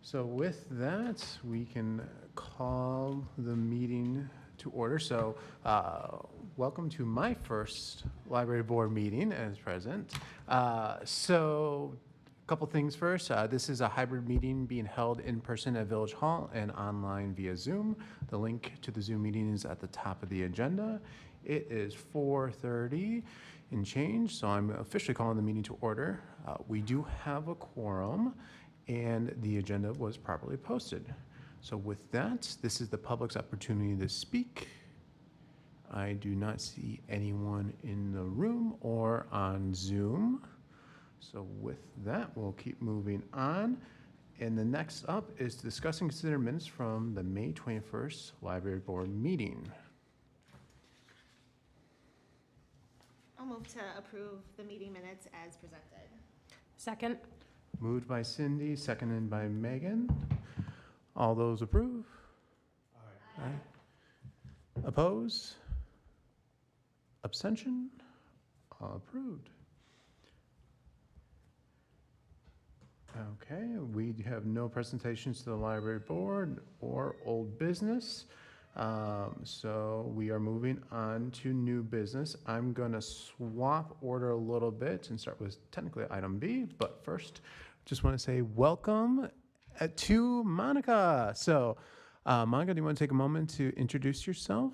So with that, we can call the meeting to order. So welcome to my first library board meeting as president. So a couple things first. This is a hybrid meeting being held in person at Village Hall and online via Zoom. The link to the Zoom meeting is at the top of the agenda. It is 4:30 and change, so I'm officially calling the meeting to order. We do have a quorum, and the agenda was properly posted. So with that, this is the public's opportunity to speak. I do not see anyone in the room or on Zoom. So with that, we'll keep moving on. And the next up is to discuss and consider minutes from the May 21st Library Board meeting. I'll move to approve the meeting minutes as presented. Second. Moved by Cindy, seconded by Megan. All those approve? Aye. Oppose? Abstention? All approved. Okay, we have no presentations to the library board or old business. So we are moving on to new business. I'm gonna swap order a little bit and start with technically item B, but first, just wanna say welcome to Monica. So Monica, do you wanna take a moment to introduce yourself?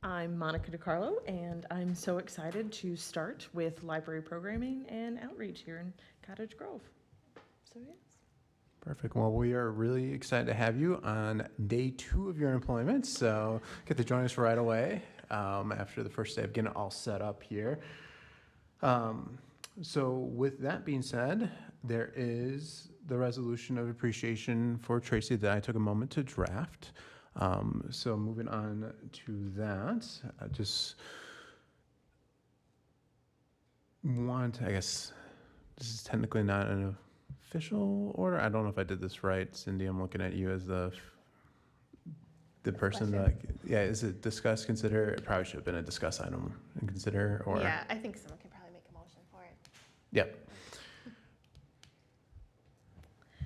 I'm Monica DiCarlo, and I'm so excited to start with library programming and outreach here in Cottage Grove. So yes. Perfect. Well, we are really excited to have you on day 2 of your employment. So get to join us right away after the first day of getting it all set up here. So with that being said, there is the resolution of appreciation for Tracy that I took a moment to draft. So moving on to that, I just want, I guess, this is technically not an official order. I don't know if I did this right. Cindy, I'm looking at you as the person that, yeah, is it discuss, consider? It probably should have been a discuss item and consider, or? Yeah, I think someone can probably make a motion for it. Yep.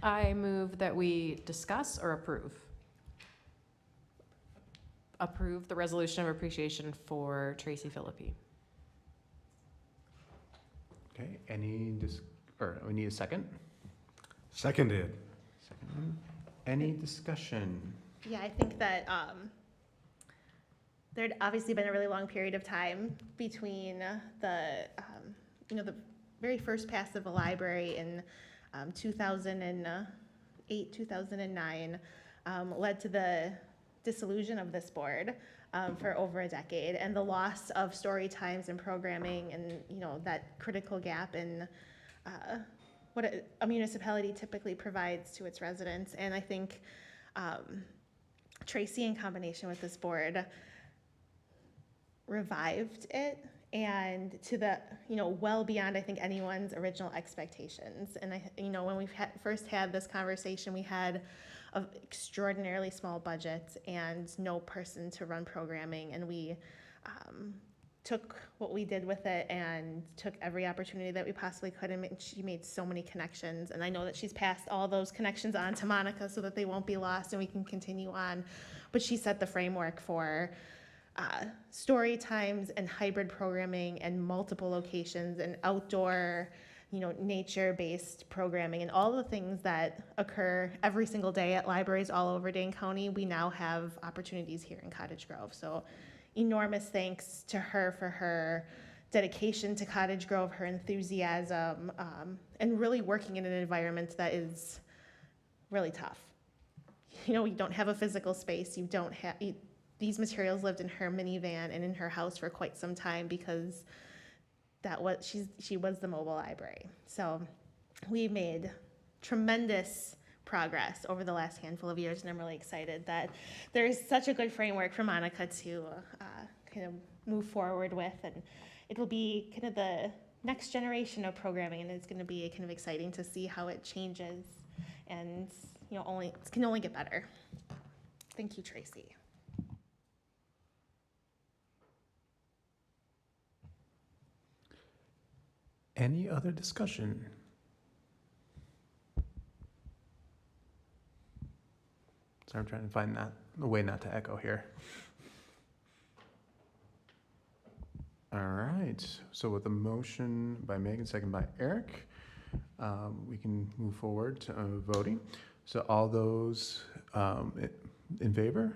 I move that we discuss or approve. Approve the resolution of appreciation for Tracy Philippi. Okay, we need a second? Seconded. Second. Any discussion? Yeah, I think that there'd obviously been a really long period of time between the very first pass of a library in 2008, 2009 led to the dissolution of this board for over a decade, and the loss of story times and programming, and that critical gap in what a municipality typically provides to its residents. And I think Tracy, in combination with this board, revived it, and to the well beyond, I think, anyone's original expectations. And when we first had this conversation, we had of extraordinarily small budgets and no person to run programming, and we took what we did with it and took every opportunity that we possibly could, and she made so many connections, and I know that she's passed all those connections on to Monica so that they won't be lost and we can continue on. But she set the framework for story times and hybrid programming and multiple locations and outdoor nature-based programming, and all the things that occur every single day at libraries all over Dane County. We now have opportunities here in Cottage Grove. So enormous thanks to her for her dedication to Cottage Grove, her enthusiasm, and really working in an environment that is really tough. You don't have a physical space. You don't have, these materials lived in her minivan and in her house for quite some time because she was the mobile library. So we made tremendous progress over the last handful of years, and I'm really excited that there is such a good framework for Monica to kind of move forward with, and it'll be kind of the next generation of programming, and it's going to be kind of exciting to see how it changes, and it can only get better. Thank you, Tracy. Any other discussion? So I'm trying to find a way not to echo here. All right, so with a motion by Megan, second by Eric, we can move forward to voting. So all those in favor?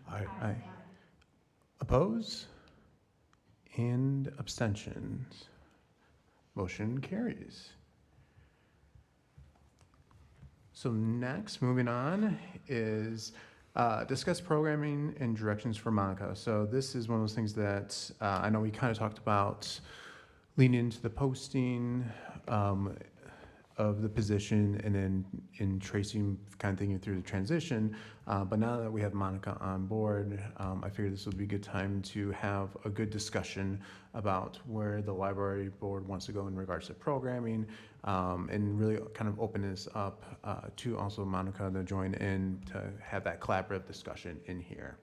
Aye. Aye. Oppose? And abstentions? Motion carries. So next, moving on, is discuss programming and directions for Monica. So this is one of those things that I know we kind of talked about leaning into the posting of the position, and then in Tracy kind of thinking through the transition. But now that we have Monica on board, I figured this would be a good time to have a good discussion about where the library board wants to go in regards to programming, and really kind of open this up to also Monica to join in to have that collaborative discussion in here.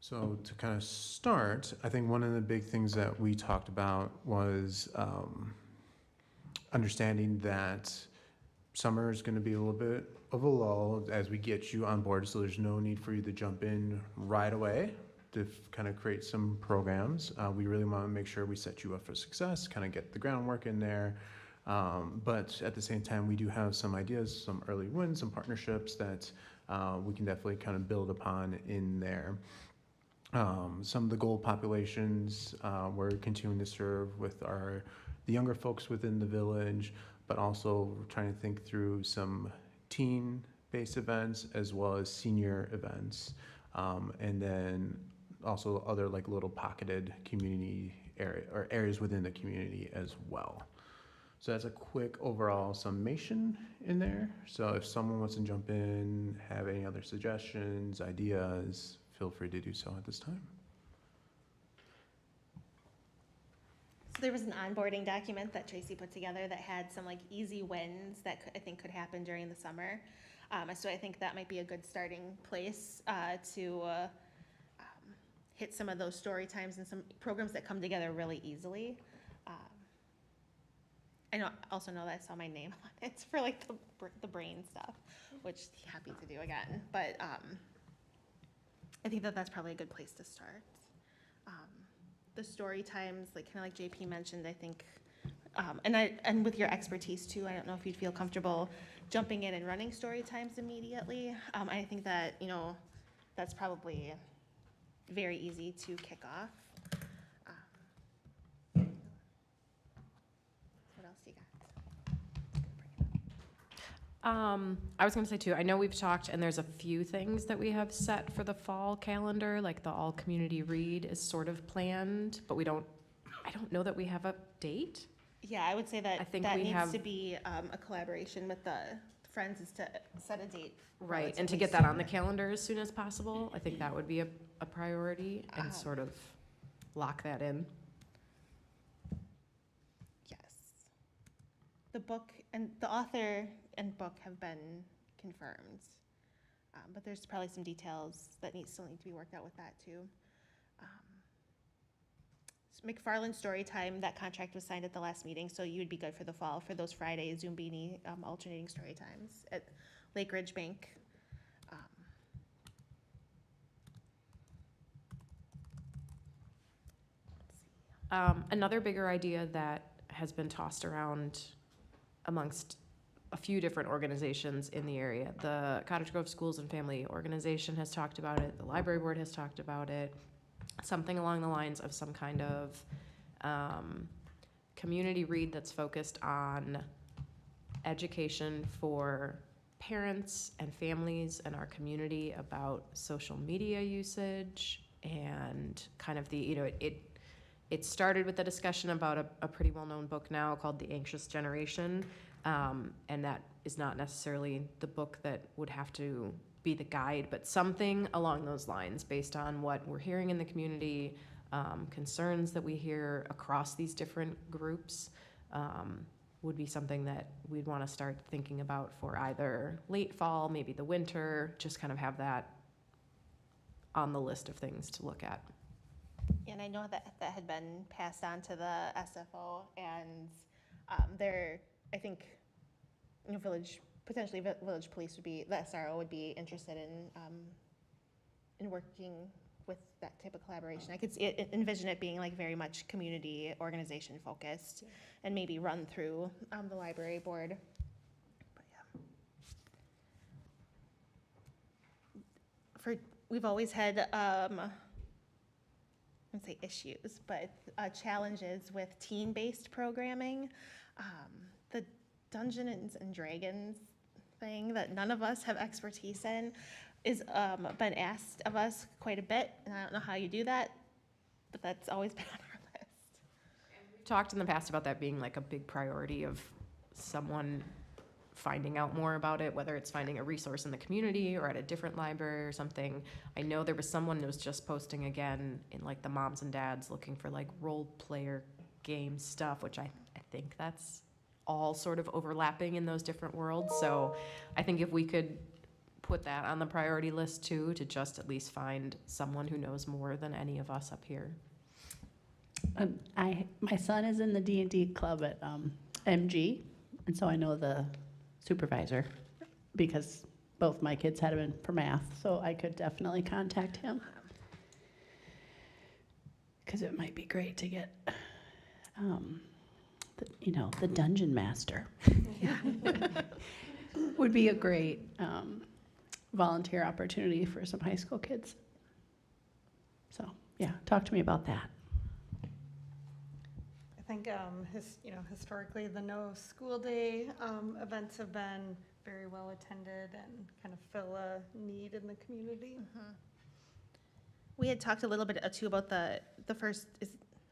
So to kind of start, I think one of the big things that we talked about was understanding that summer is going to be a little bit of a lull as we get you on board, so there's no need for you to jump in right away to kind of create some programs. We really want to make sure we set you up for success, kind of get the groundwork in there. But at the same time, we do have some ideas, some early wins, some partnerships that we can definitely kind of build upon in there. Some of the goal populations we're continuing to serve with the younger folks within the village, but also trying to think through some teen-based events as well as senior events, and then also other like little pocketed community area or areas within the community as well. So that's a quick overall summation in there. So if someone wants to jump in, have any other suggestions, ideas, feel free to do so at this time. So there was an onboarding document that Tracy put together that had some like easy wins that I think could happen during the summer. So I think that might be a good starting place to hit some of those story times and some programs that come together really easily. I also know that I saw my name on it for like the brain stuff, which happy to do again. But I think that's probably a good place to start. The story times, like kind of like JP mentioned, I think, and with your expertise too, I don't know if you'd feel comfortable jumping in and running story times immediately. I think that, that's probably very easy to kick off. What else do you got? I was gonna say too, I know we've talked, and there's a few things that we have set for the fall calendar, like the all community read is sort of planned, but I don't know that we have a date. Yeah, I would say that I think that we needs have- to be a collaboration with the Friends is to set a date. Right, and to relatively get that on the soon. calendar as soon as possible, I think that would be a priority, and sort of lock that in. Yes. The book and the author and book have been confirmed, but there's probably some details that still need to be worked out with that too. McFarland Storytime, that contract was signed at the last meeting, so you would be good for the fall for those Friday Zumbini alternating story times at Lake Ridge Bank. Another bigger idea that has been tossed around amongst a few different organizations in the area. The Cottage Grove Schools and Family Organization has talked about it. The library board has talked about it. Something along the lines of some kind of community read that's focused on education for parents and families in our community about social media usage and kind of the, it started with a discussion about a pretty well-known book now called The Anxious Generation. And that is not necessarily the book that would have to be the guide, but something along those lines based on what we're hearing in the community, concerns that we hear across these different groups, would be something that we'd want to start thinking about for either late fall, maybe the winter, just kind of have that on the list of things to look at. And I know that had been passed on to the SFO, and I think, Village potentially village police would be, the SRO would be interested in working with that type of collaboration. I could envision it being like very much community organization focused and maybe run through the library board. But yeah. We've always had, I wouldn't say issues, but challenges with team-based programming. The Dungeons and Dragons thing that none of us have expertise in is been asked of us quite a bit, and I don't know how you do that, but that's always been on our list. We've talked in the past about that being like a big priority of someone finding out more about it, whether it's finding a resource in the community or at a different library or something. I know there was someone who was just posting again in like the moms and dads looking for like role player game stuff, which I think that's all sort of overlapping in those different worlds. So I think if we could put that on the priority list too, to just at least find someone who knows more than any of us up here. My son is in the D&D club at MG, and so I know the supervisor because both my kids had him in for math, so I could definitely contact him because it might be great to get, the dungeon master. Would be a great volunteer opportunity for some high school kids. So yeah, talk to me about that. I think, historically, the No School Day events have been very well attended and kind of fill a need in the community. Mm-hmm. We had talked a little bit too about the first is,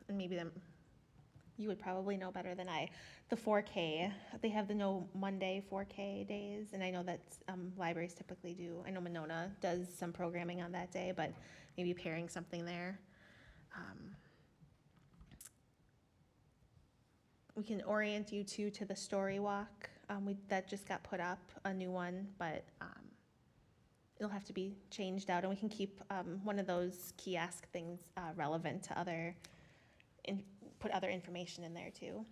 and maybe you would probably know better than I, the 4K. They have the No Monday 4K days, and I know that libraries typically do. I know Monona does some programming on that day, but maybe pairing something there. We can orient you to the story walk. That just got put up, a new one, but it'll have to be changed out, and we can keep one of those kiosk things relevant to put other information in there too.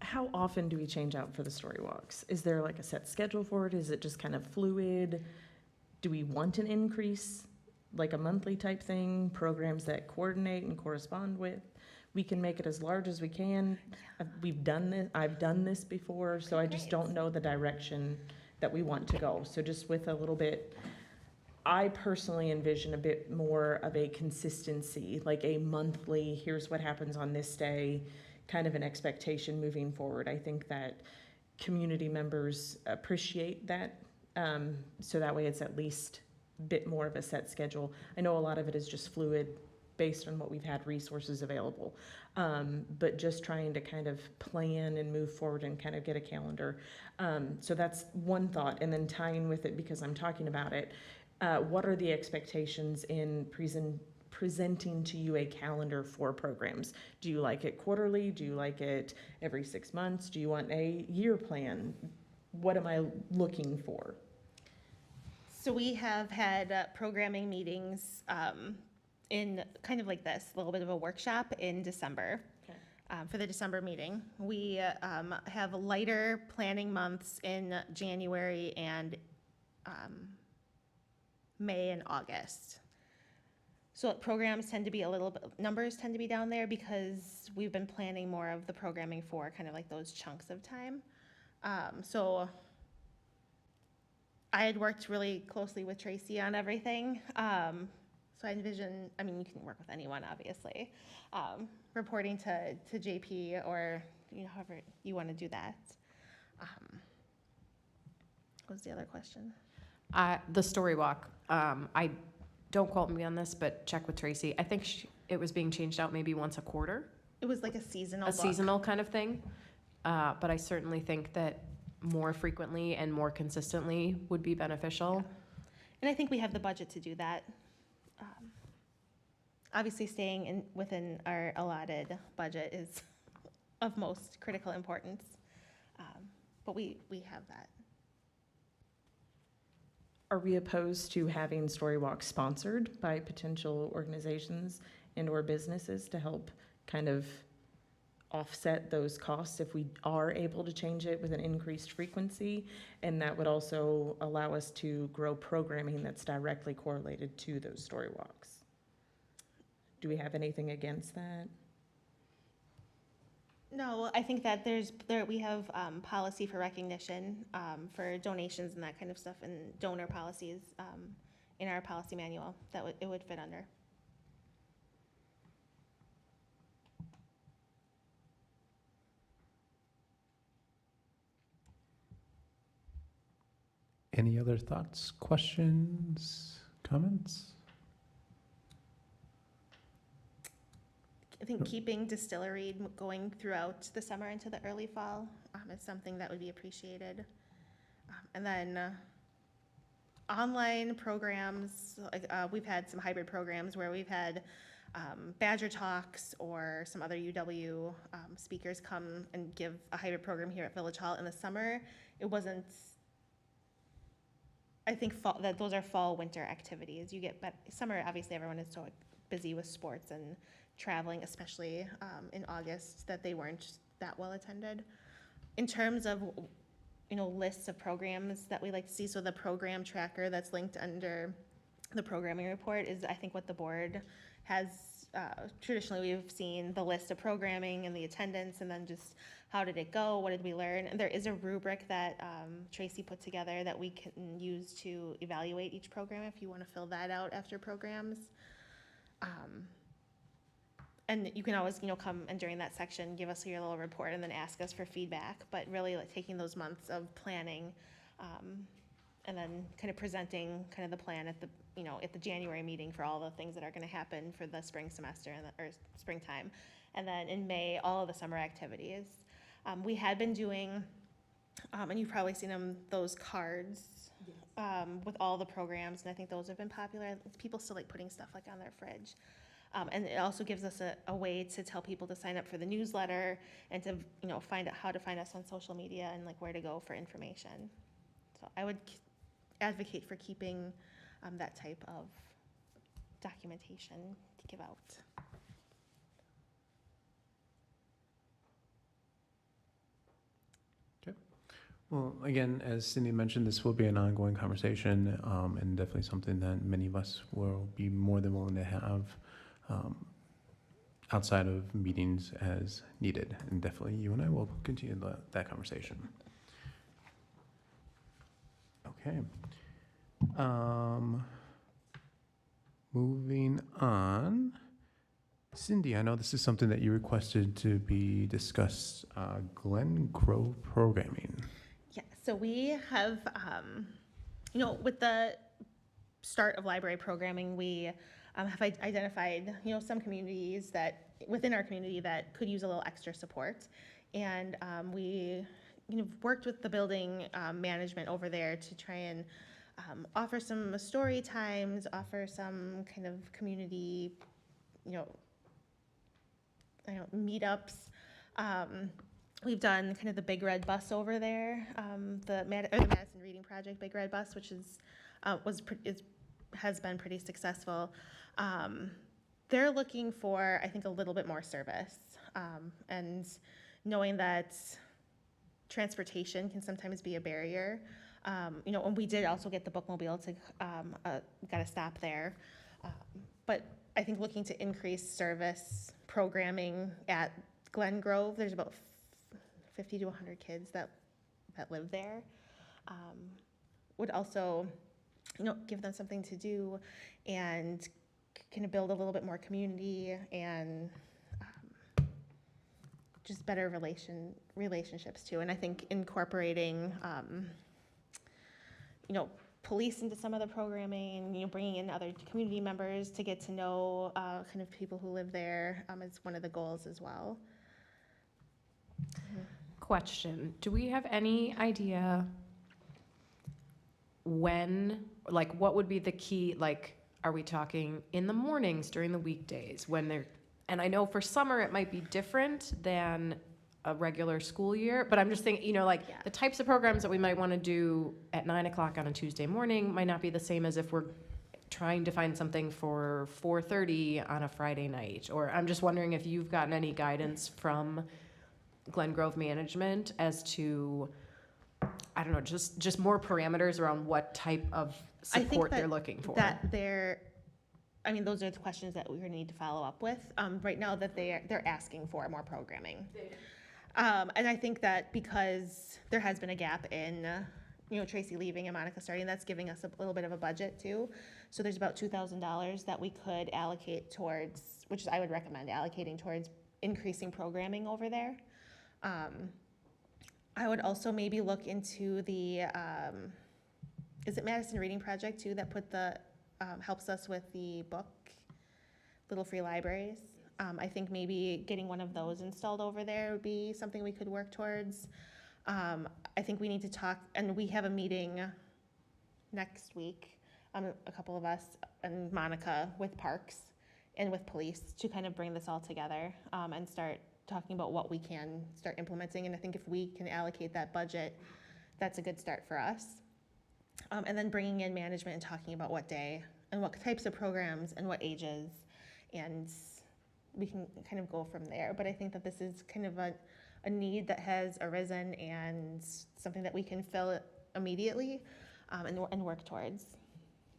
How often do we change out for the story walks? Is there like a set schedule for it? Is it just kind of fluid? Do we want an increase, like a monthly type thing, programs that coordinate and correspond with? We can make it as large as we can. We've done this, I've done this before, so I just don't know the direction that we want to go. So just with a little bit, I personally envision a bit more of a consistency, like a monthly, here's what happens on this day, kind of an expectation moving forward. I think that community members appreciate that, so that way it's at least a bit more of a set schedule. I know a lot of it is just fluid based on what we've had resources available, but just trying to kind of plan and move forward and kind of get a calendar. So that's one thought, and then tying with it, because I'm talking about it, what are the expectations in presenting to you a calendar for programs? Do you like it quarterly? Do you like it every 6 months? Do you want a year plan? What am I looking for? So we have had programming meetings in kind of like this, a little bit of a workshop in December. Okay. For the December meeting. We have lighter planning months in January and May and August. So programs tend to be numbers tend to be down there because we've been planning more of the programming for kind of like those chunks of time. So I had worked really closely with Tracy on everything. So I envision, you can work with anyone, obviously, reporting to JP or, however you want to do that. What was the other question? The story walk, don't quote me on this, but check with Tracy. I think it was being changed out maybe once a quarter. It was like a seasonal book. Seasonal kind of thing. But I certainly think that more frequently and more consistently would be beneficial. Yeah. And I think we have the budget to do that. Obviously, staying within our allotted budget is of most critical importance. But we have that. Are we opposed to having story walks sponsored by potential organizations and or businesses to help kind of offset those costs if we are able to change it with an increased frequency. And that would also allow us to grow programming that's directly correlated to those story walks. Do we have anything against that? No, I think that we have policy for recognition, for donations and that kind of stuff, and donor policies in our policy manual that it would fit under. Any other thoughts, questions, comments? I think keeping distillery going throughout the summer into the early fall is something that would be appreciated. And then online programs, like we've had some hybrid programs where we've had Badger Talks or some other UW speakers come and give a hybrid program here at Village Hall in the summer. It wasn't, I think that those are fall, winter activities. You get, but summer, obviously everyone is so busy with sports and traveling, especially in August, that they weren't that well attended. In terms of, lists of programs that we like to see, so the program tracker that's linked under the programming report is, I think, what the board has, traditionally we've seen the list of programming and the attendance, and then just how did it go, what did we learn? And there is a rubric that Tracy put together that we can use to evaluate each program if you want to fill that out after programs. And you can always, come and during that section, give us your little report and then ask us for feedback. But really, like, taking those months of planning, and then kind of presenting kind of the plan at the January meeting for all the things that are going to happen for the spring semester or springtime, and then in May, all of the summer activities. We had been doing, and you've probably seen them, those cards with all the programs, and I think those have been popular. People still like putting stuff like on their fridge. And it also gives us a way to tell people to sign up for the newsletter and to, find out how to find us on social media and like where to go for information. So I would advocate for keeping that type of documentation to give out. Okay. Well, again, as Cindy mentioned, this will be an ongoing conversation, and definitely something that many of us will be more than willing to have outside of meetings as needed. And definitely you and I will continue that conversation. Okay. Moving on. Cindy, I know this is something that you requested to be discussed, Glen Grove programming. Yeah, so we have, with the start of library programming, we have identified, some communities that, within our community, that could use a little extra support. And we, worked with the building management over there to try and offer some story times, offer some kind of community, meetups. We've done kind of the Big Red Bus over there, the Madison Reading Project Big Red Bus, which has been pretty successful. They're looking for, I think, a little bit more service, and knowing that transportation can sometimes be a barrier. And we did also get the bookmobile to got a stop there, but I think looking to increase service programming at Glen Grove, there's about 50 to 100 kids that live there. Would also, give them something to do and kind of build a little bit more community and just better relationships too. And I think incorporating, police into some of the programming, bringing in other community members to get to know kind of people who live there is one of the goals as well. Question, do we have any idea when, what would be the key, are we talking in the mornings, during the weekdays, when they're, and I know for summer it might be different than a regular school year, but I'm just thinking, the types of programs that we might want to do at 9 o'clock on a Tuesday morning might not be the same as if we're trying to find something for 4:30 on a Friday night. Or I'm just wondering if you've gotten any guidance from Glen Grove management as to, I don't know, just more parameters around what type of I think support that- they're looking for. That I mean, those are the questions that we're gonna need to follow up with. Right now that they're asking for more programming. And I think that because there has been a gap in, Tracy leaving and Monica starting, that's giving us a little bit of a budget too. So there's about $2,000 that we could allocate towards, which I would recommend allocating towards increasing programming over there. I would also maybe look into the, is it Madison Reading Project too, that helps us with the book, Little Free Libraries? I think maybe getting one of those installed over there would be something we could work towards. I think we need to talk, and we have a meeting next week, a couple of us and Monica with Parks and with police to kind of bring this all together, and start talking about what we can start implementing. And I think if we can allocate that budget, that's a good start for us. And then bringing in management and talking about what day and what types of programs and what ages, and we can kind of go from there. But I think that this is kind of a need that has arisen and something that we can fill immediately, and work towards.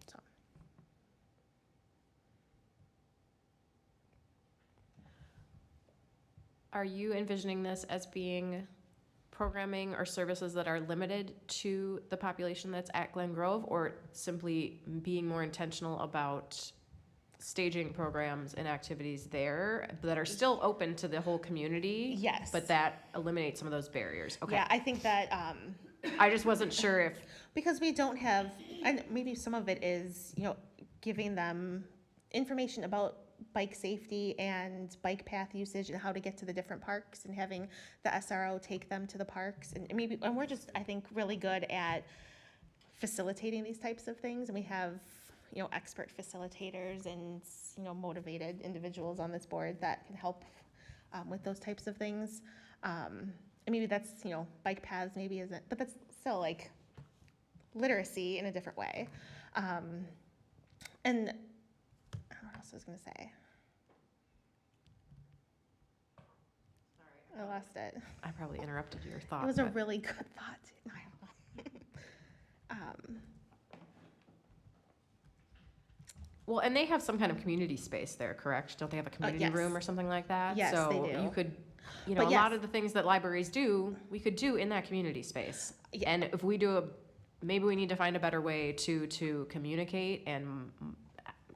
So. Are you envisioning this as being programming or services that are limited to the population that's at Glen Grove, or simply being more intentional about staging programs and activities there that are still open to the whole community? Yes. But that eliminates some of those barriers? Okay. Yeah, I think that, I just wasn't sure if, because we don't have, and maybe some of it is, giving them information about bike safety and bike path usage and how to get to the different parks, and having the SRO take them to the parks. And we're just, I think, really good at facilitating these types of things. And we have, expert facilitators and, motivated individuals on this board that can help with those types of things. And maybe that's, bike paths maybe isn't, but that's still like literacy in a different way. And what else I was gonna say? Sorry, I lost it. I probably interrupted your thought. It was a but- really good thought. No, I don't know. Well, and they have some kind of community space there, correct? Don't they have a community yes. room or something like that? Yes, so they do. you could, But a lot yes. of the things that libraries do, we could do in that community space. Yeah. And if we maybe we need to find a better way to communicate and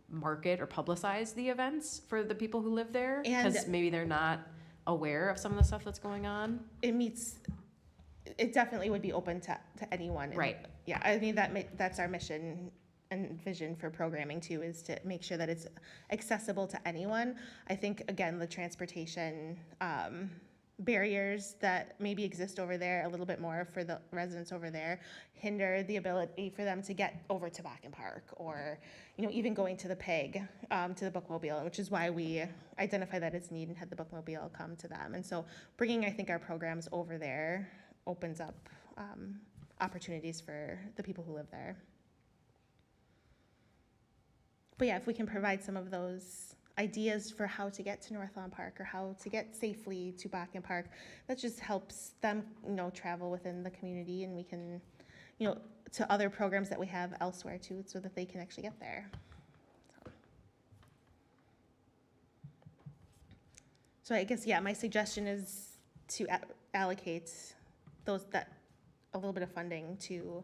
market or publicize the events for the people who live there, And- because maybe they're not aware of some of the stuff that's going on. It definitely would be open to anyone. Right. Yeah, I mean, that's our mission and vision for programming too, is to make sure that it's accessible to anyone. I think, again, the transportation barriers that maybe exist over there a little bit more for the residents over there hinder the ability for them to get over to Bakken Park, or, even going to the PEG, to the bookmobile, which is why we identify that as need and had the bookmobile come to them. And so bringing, I think, our programs over there opens up opportunities for the people who live there. But yeah, if we can provide some of those ideas for how to get to North Lawn Park or how to get safely to Bakken Park, that just helps them, travel within the community, and we can, to other programs that we have elsewhere too, so that they can actually get there. So I guess, yeah, my suggestion is to allocate a little bit of funding to,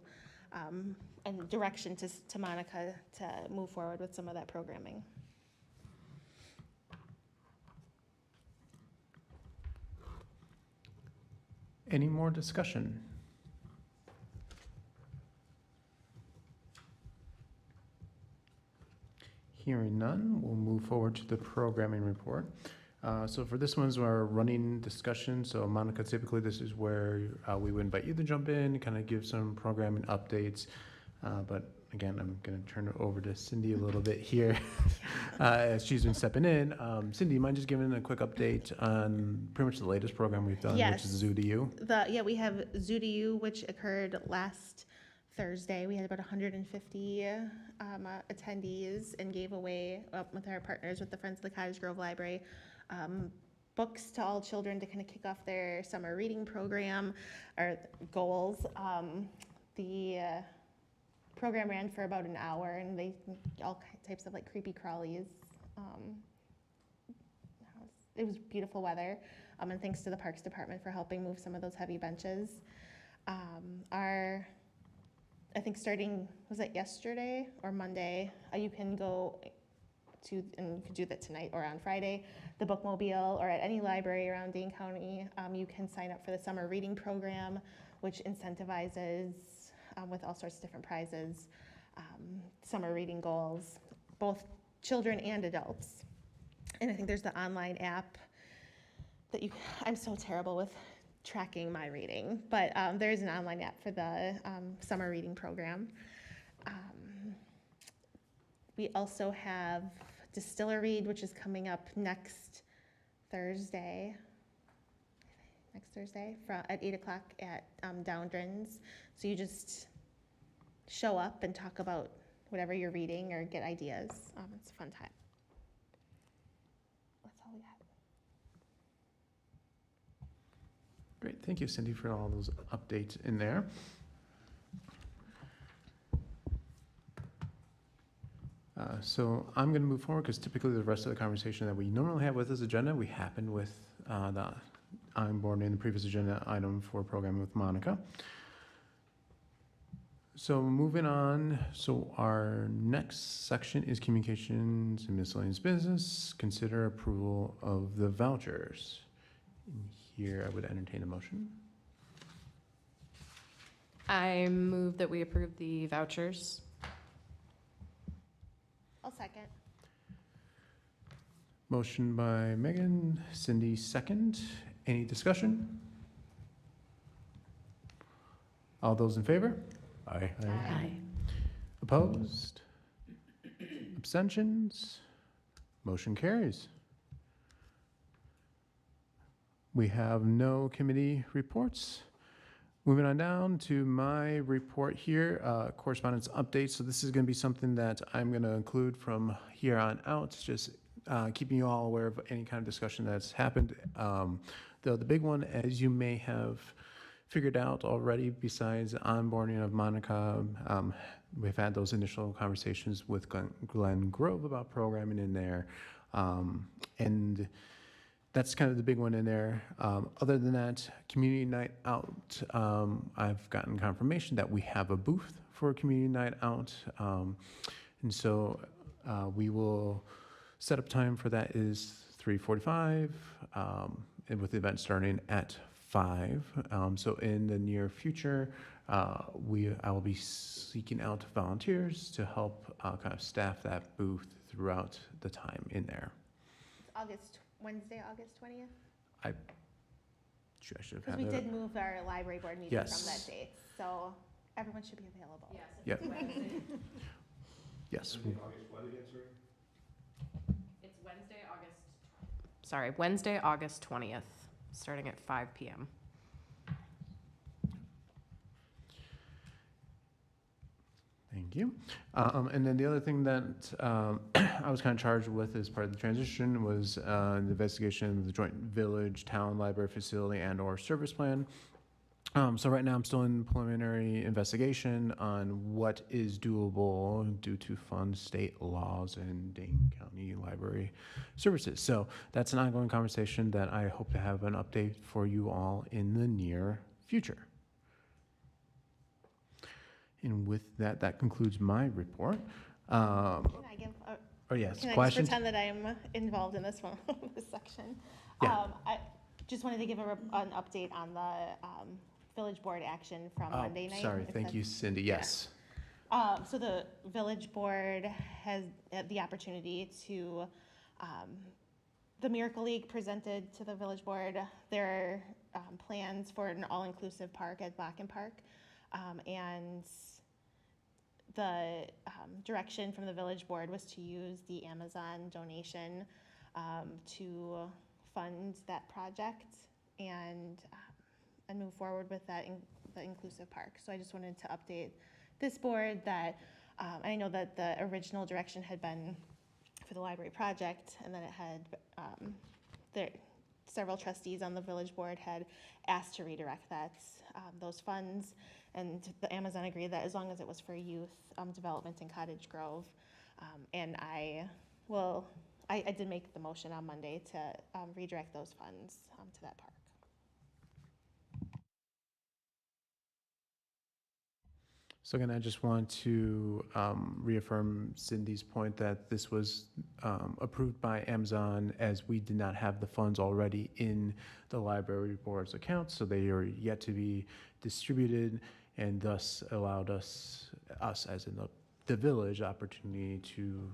and direction to Monica to move forward with some of that programming. Any more discussion? Hearing none, we'll move forward to the programming report. So for this one's our running discussion. So Monica, typically this is where we would invite you to jump in, kind of give some programming updates. But again, I'm going to turn it over to Cindy a little bit here as she's been stepping in. Cindy, you mind just giving a quick update on pretty much the latest program we've done, Yes. which is Zoo to You? We have Zoo to You, which occurred last Thursday. We had about 150 attendees and gave away, with our partners with the Friends of the Cottage Grove Library, books to all children to kind of kick off their summer reading program or goals. The program ran for about an hour, and they all types of like creepy crawlies. It was beautiful weather, and thanks to the Parks Department for helping move some of those heavy benches. I think starting, was it yesterday or Monday, you can go to, and you could do that tonight or on Friday, the Bookmobile or at any library around Dane County. You can sign up for the summer reading program, which incentivizes with all sorts of different prizes, summer reading goals, both children and adults. And I think there's the online app that I'm so terrible with tracking my reading, but there's an online app for the summer reading program. We also have Distiller Read, which is coming up next Thursday at 8 o'clock at Downdren's. So you just show up and talk about whatever you're reading or get ideas. It's a fun time. That's all we got. Great, thank you, Cindy, for all those updates in there. So I'm going to move forward because typically the rest of the conversation that we normally have with this agenda, we happened with I'm born in the previous agenda item for programming with Monica. So moving on, so our next section is communications and miscellaneous business. Consider approval of the vouchers. Here, I would entertain a motion. I move that we approve the vouchers. I'll second. Motion by Megan, Cindy second. Any discussion? All those in favor? Aye. Aye. Opposed? Abstentions? Motion carries. We have no committee reports. Moving on down to my report here, correspondence updates. So this is going to be something that I'm going to include from here on out, just keeping you all aware of any kind of discussion that's happened. The big one, as you may have figured out already, besides onboarding of Monica, we've had those initial conversations with Glen Grove about programming in there. And that's kind of the big one in there. Other than that, community night out, I've gotten confirmation that we have a booth for community night out. And so we will set up time for that is 3:45, and with the event starting at 5. So in the near future, I will be seeking out volunteers to help kind of staff that booth throughout the time in there. Wednesday, August 20th? I should have Because had we that. did move our library board meeting Yes. from that date, so everyone should be available. Yep. Yes. It's Wednesday, August 20th, starting at 5 p.m. Thank you. And then the other thing that I was kind of charged with as part of the transition was the investigation of the joint village, town, library facility, and/or service plan. So right now I'm still in preliminary investigation on what is doable due to fund state laws and Dane County Library Services. So that's an ongoing conversation that I hope to have an update for you all in the near future. And with that, that concludes my report. Can I give Yes, Can I just questions? pretend that I'm involved in this one, this section? Yeah. I just wanted to give an update on the village board action from Monday night. Sorry, if thank you, that's- Cindy. Yes. So the village board has had the opportunity to, the Miracle League presented to the village board their plans for an all-inclusive park at Bakken Park. And the direction from the village board was to use the Amazon donation to fund that project and move forward with that the inclusive park. So I just wanted to update this board that I know that the original direction had been for the library project, and then it had several trustees on the village board had asked to redirect those funds. And the Amazon agreed that as long as it was for youth development in Cottage Grove. And I did make the motion on Monday to redirect those funds to that park. So again, I just want to reaffirm Cindy's point that this was approved by Amazon, as we did not have the funds already in the library board's accounts, so they are yet to be distributed, and thus allowed us as in the village, opportunity to,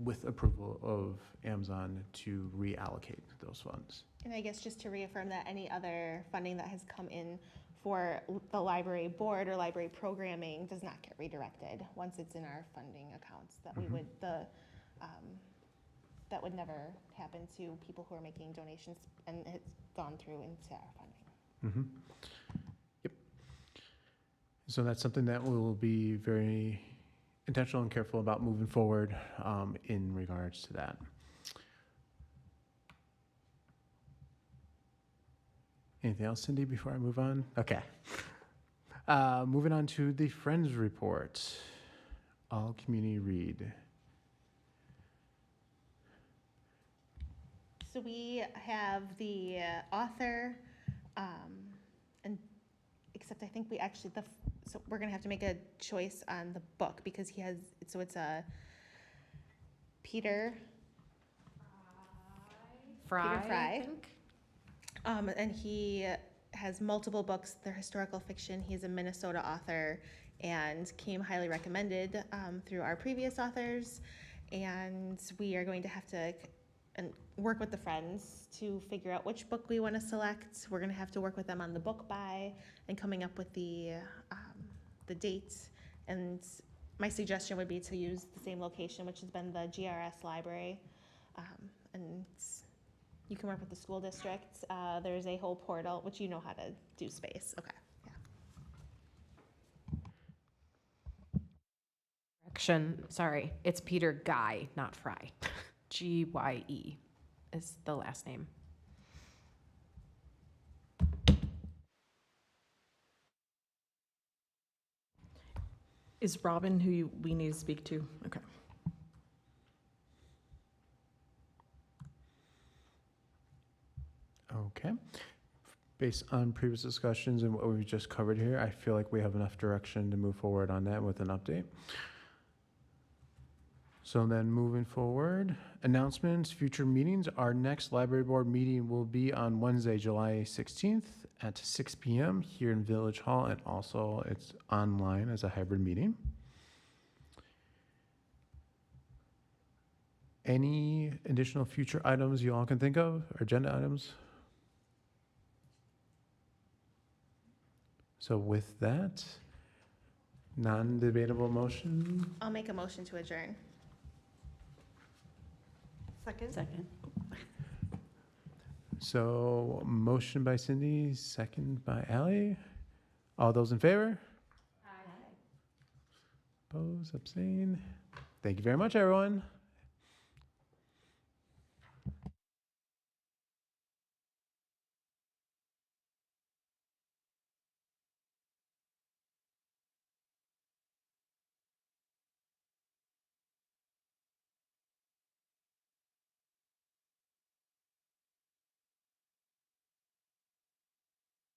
with approval of Amazon, to reallocate those funds. And I guess just to reaffirm that any other funding that has come in for the library board or library programming does not get redirected once it's in our funding accounts. That that would never happen to people who are making donations, and it's gone through into our funding. Yep. So that's something that we'll be very intentional and careful about moving forward in regards to that. Anything else, Cindy, before I move on? Okay. Moving on to the Friends report. All community read. So we have the author, and except I think we actually, so we're gonna have to make a choice on the book because it's a Peter Fry, Peter Fry. I think. And he has multiple books. They're historical fiction. He's a Minnesota author and came highly recommended through our previous authors. And we are going to have to work with the Friends to figure out which book we want to select. We're going to have to work with them on the book buy and coming up with the dates. And my suggestion would be to use the same location, which has been the GRS library. And you can work with the school district. There's a whole portal, which you know how to do space. Okay. Yeah. Correction, sorry, it's Peter Guy, not Fry. Gye is the last name. Is Robin who we need to speak to? Okay. Okay. Based on previous discussions and what we've just covered here, I feel like we have enough direction to move forward on that with an update. So then moving forward, announcements, future meetings. Our next library board meeting will be on Wednesday, July 16th at 6 p.m. here in Village Hall, and also it's online as a hybrid meeting. Any additional future items you all can think of, or agenda items? So with that, non-debatable motion. I'll make a motion to adjourn. Second. So motion by Cindy, second by Ally. All those in favor? Aye. Oppose, abstain. Thank you very much, everyone.